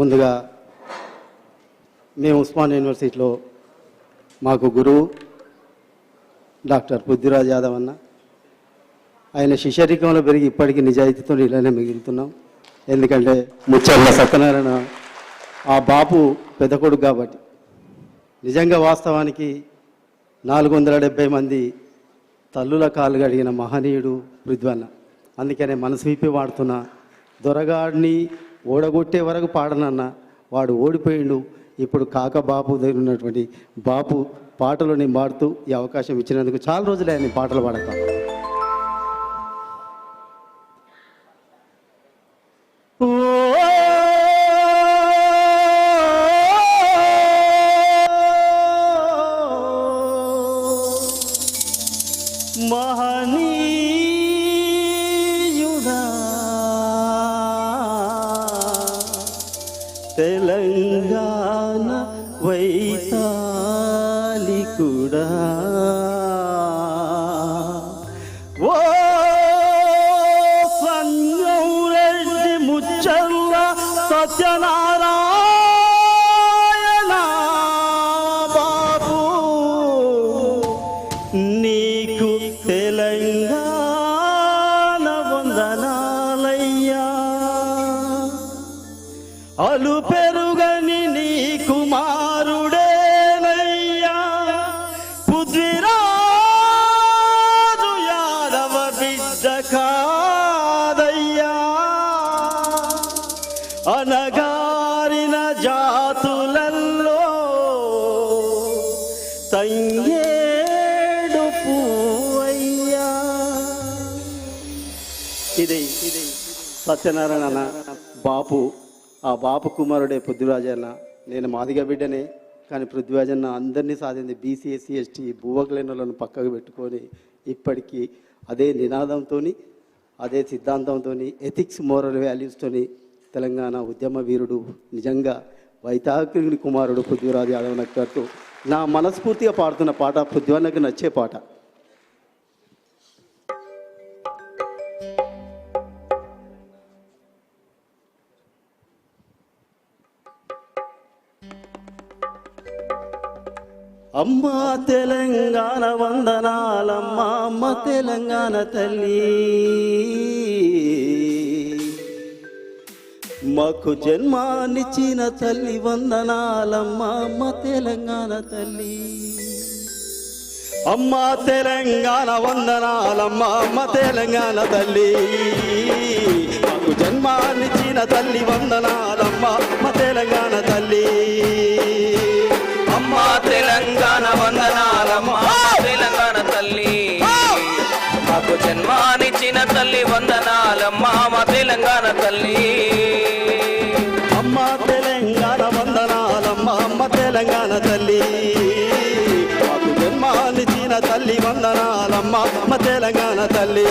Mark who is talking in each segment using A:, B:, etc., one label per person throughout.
A: ముందుగా మేము ఉస్మానియా యూనివర్సిటీలో మాకు గురువు డాక్టర్ పృథ్వీరాజ్ యాదవ్ అన్న, ఆయన శిష్యరికంలో పెరిగి ఇప్పటికీ నిజాయితీతో ఇలానే మిగులుతున్నాం. ఎందుకంటే ముచ్చర్ల సత్యనారాయణ ఆ బాపు పెద్ద కొడుకు కాబట్టి. నిజంగా వాస్తవానికి 470 మంది తల్లుల కాళ్ళు కడిగిన మహనీయుడు పృథ్వన్న. అందుకనే మనసు విప్పి వాడుతున్న దొరగాడిని ఓడగొట్టే వరకు పాడనన్న వాడు ఓడిపోయిండు. ఇప్పుడు కాక బాపు దగ్గర ఉన్నటువంటి బాపు పాటలు నేను పాడుతూ ఈ అవకాశం ఇచ్చినందుకు చాలా రోజులే ఆయన పాటలు పాడక. మహనీయుడా తెలంగాణ వైతాళికుడా, ఓ సంగరెడ్డి ముచ్చర్ల సత్యనారాయణ బాబు, నీకు తెలంగాణ వందనాలయ్యా. అలు పెరుగని నీ కుమారుడేనయ్యా పృథ్వీరాజు యాదవ బిడ్డ కాదయ్యా. అనగారిన జాతులల్లో తంగేడు పువ్వయ్యా. ఇది సత్యనారాయణ బాపు. ఆ బాపు కుమారుడే పృథ్వీరాజన్న. నేను మాదిగ బిడ్డనే, కానీ పృథ్వీరాజన్న అందరినీ సాధింది. బీసీ, ఎస్సీ, ఎస్టీ, భూవకులైనలను పక్కకు పెట్టుకొని ఇప్పటికీ అదే నినాదంతో, అదే సిద్ధాంతంతో, ఎథిక్స్, మోరల్ వాల్యూస్తో తెలంగాణ ఉద్యమ వీరుడు, నిజంగా వైతాళికుని కుమారుడు పృథ్వీరాజ్ యాదవ్ గారితో నా మనస్ఫూర్తిగా పాడుతున్న పాట, పృథ్వీరాజ్కి నచ్చే పాట. అమ్మ తెలంగాణ వందనాలమ్మ, అమ్మ తెలంగాణ తల్లి, మాకు జన్మానిచ్చిన తల్లి వందనాలమ్మ, అమ్మ తెలంగాణ తల్లి. అమ్మ తెలంగాణ వందనాలమ్మ, అమ్మ తెలంగాణ తల్లి, మాకు జన్మానిచ్చిన తల్లి వందనాలమ్మ, అమ్మ తెలంగాణ తల్లి.
B: అమ్మ తెలంగాణ వందనాలమ్మ, తెలంగాణ తల్లి, మాకు జన్మానిచ్చిన తల్లి వందనాలమ్మ, మా తెలంగాణ తల్లి.
A: అమ్మ తెలంగాణ వందనాలమ్మ, అమ్మ తెలంగాణ తల్లి, మాకు జన్మానిచ్చిన తల్లి వందనాలమ్మ, అమ్మ తెలంగాణ తల్లి.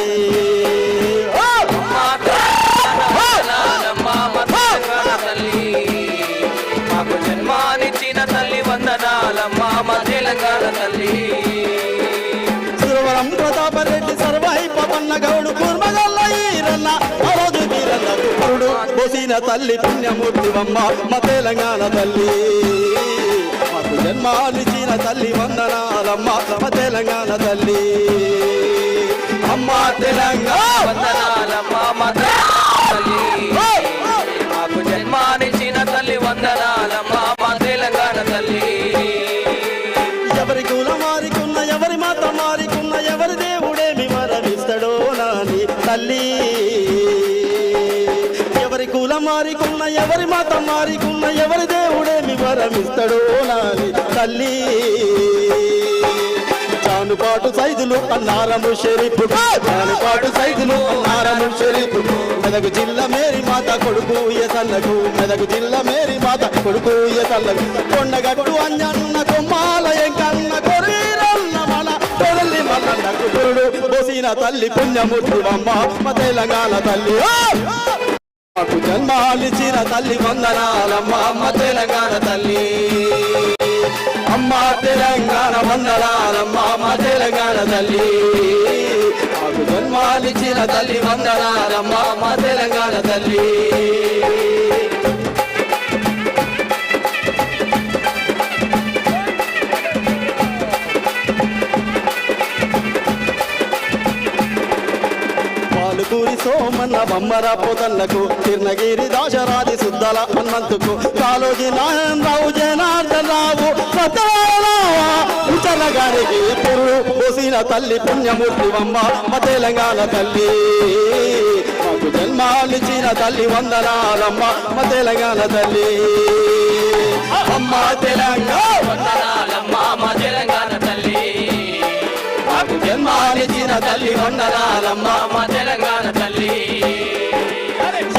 B: మాకు జన్మానిచ్చిన తల్లి వందనాలమ్మ, మా తెలంగాణ తల్లి.
A: సురవరం ప్రతాపరెడ్డి సర్వాయి పవన్న గౌడు కూర్మగల్ల ఈరన్న రోజు వీరన్న పురుడు పోసిన తల్లి పుణ్యమూర్తివమ్మ, మా తెలంగాణ తల్లి, మాకు జన్మానిచ్చిన తల్లి వందనాలమ్మ, మా తెలంగాణ తల్లి.
B: అమ్మ తెలంగాణ వందనాలమ్మ, మా తల్లి, మాకు జన్మానిచ్చిన తల్లి వందనాలమ్మ, మా తెలంగాణ తల్లి.
A: ఎవరి కుల మారికున్న, ఎవరి మాత మారికున్న, ఎవరి దేవుడేమి వరమిస్తాడో నాని తల్లి. ఎవరి కుల మారికున్న, ఎవరి మాత మారికున్న, ఎవరి దేవుడేమి వరమిస్తాడో నాని తల్లి. జానుపాటు సైదులు అన్నారము షరీఫు, జానుపాటు సైదులు అన్నారము షరీఫు, మెదకు జిల్లా మేరీ మాత కొడుకు ఎసన్నకు, మెదకు జిల్లా మేరీ మాత కొడుకు ఎసన్నకు, కొండగట్టు అంజన్న కొమ్మాల ఎంకన్న కొరీరన్న మన తొరల్లి మల్లన్నకు పురుడు పోసిన తల్లి పుణ్యమూర్తివమ్మ, మా తెలంగాణ తల్లి. మాకు జన్మాలిచ్చిన తల్లి వందనాలమ్మ, మా తెలంగాణ తల్లి. అమ్మ తెలంగాణ వందనాలమ్మ, మా తెలంగాణ తల్లి, మాకు జన్మాలిచ్చిన తల్లి వందనాలమ్మ, మా తెలంగాణ తల్లి. కందుకూరి సోమన్న బొమ్మర పోతన్నకు తిరునగిరి దాశరాది శుద్ధల హనుమంతుకు కాలోజీ నారాయణరావు జనార్దనరావు ఉచల గారికి పురుడు పోసిన తల్లి పుణ్యమూర్తి అమ్మ మా తెలంగాణ తల్లి మాకు జన్మాలిచ్చిన తల్లి వందనాలమ్మ మా తెలంగాణ తల్లి
B: అమ్మ తెలంగాణ వందనాలమ్మ మా తెలంగాణ తల్లి మాకు జన్మానిచ్చిన తల్లి వందనాలమ్మ మా తెలంగాణ తల్లి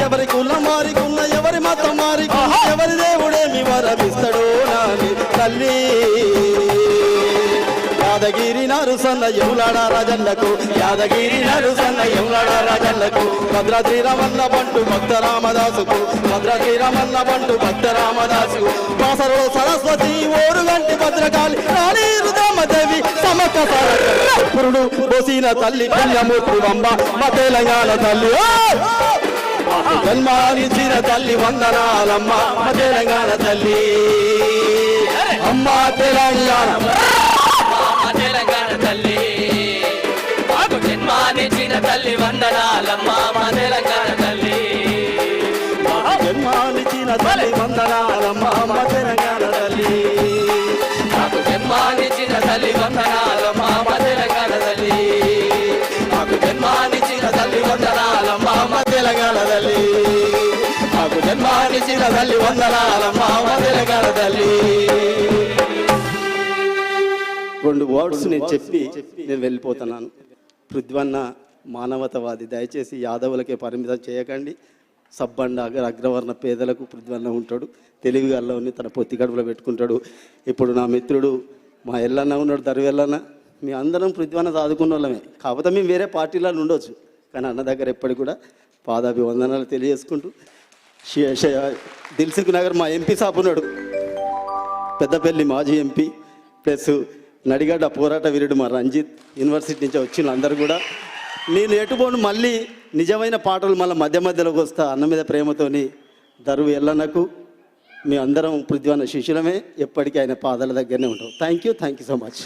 A: ఎవరి కుల మారికున్న ఎవరి మతం మారికున్న ఎవరి దేవుడేమి వరమిస్తాడో నాని తల్లి యాదగిరి నరుసన్న యములాడ రాజన్నకు యాదగిరి నరుసన్న యములాడ రాజన్నకు భద్రాద్రి రమన్న బంటు భక్త రామదాసుకు భద్రాద్రి రమన్న బంటు భక్త రామదాసుకు బాసరలో సరస్వతి ఓరుగంటి భద్రకాళి రాణి రుద్రమదేవి సమక్క పురుడు పోసిన తల్లి పుణ్యమూర్తి అమ్మ మా తెలంగాణ తల్లి జన్మానిచ్చిన తల్లి వందనాలమ్మ మా తెలంగాణ తల్లి అమ్మ తెలంగాణ
B: తెలంగాణ తల్లి మాకు జన్మానిచ్చిన తల్లి వందనాలమ్మ మా తెలంగాణ తల్లి
A: జన్మానిచ్చిన తల్లి వందనాలమ్మ మా తెలంగాణ తల్లి
B: మాకు జన్మానిచ్చిన తల్లి వందనాలమ్మ మా తెలంగాణ తల్లి మాకు జన్మానిచ్చిన తల్లి వందనాలమ్మ మా తెలంగాణ తల్లి మాకు జన్మానిచ్చిన తల్లి వందనాలమ్మ మా తెలంగాణ తల్లి
A: రెండు వర్డ్స్ నేను చెప్పి నేను వెళ్ళిపోతున్నాను. పృథ్వన్న మానవతవాది, దయచేసి యాదవులకే పరిమితం చేయకండి. సబ్బండ అగ్రవర్ణ పేదలకు పృథ్వన్న ఉంటాడు, తెలివిగల్లోని తన పొత్తి గడుపులో పెట్టుకుంటాడు. ఇప్పుడు నా మిత్రుడు మా ఎల్లన్న ఉన్నాడు, దరివెల్లన్న, మీ అందరం పృథ్వన్న సాదుకున్న వాళ్ళమే. కాకపోతే మేము వేరే పార్టీలలో ఉండొచ్చు, కానీ అన్న దగ్గర ఎప్పటికి కూడా పాదాభివందనాలు తెలియజేసుకుంటూ దిల్సుఖ్ నగర్ మా ఎంపీ సాబ్ ఉన్నాడు, పెద్దపల్లి మాజీ ఎంపీ ప్లస్ నడిగడ్డ పోరాట వీరుడు మా రంజిత్, యూనివర్సిటీ నుంచి వచ్చిన అందరూ కూడా. నేను ఎటుపోను మళ్ళీ నిజమైన పాటలు మళ్ళీ మధ్య మధ్యలోకి వస్తా. అన్న మీద ప్రేమతోని దరువు ఎల్లన్నకు మీ అందరం పృథ్వన్న శిష్యులమే, ఎప్పటికీ ఆయన పాదాల దగ్గరనే ఉంటాం. Thank you so much.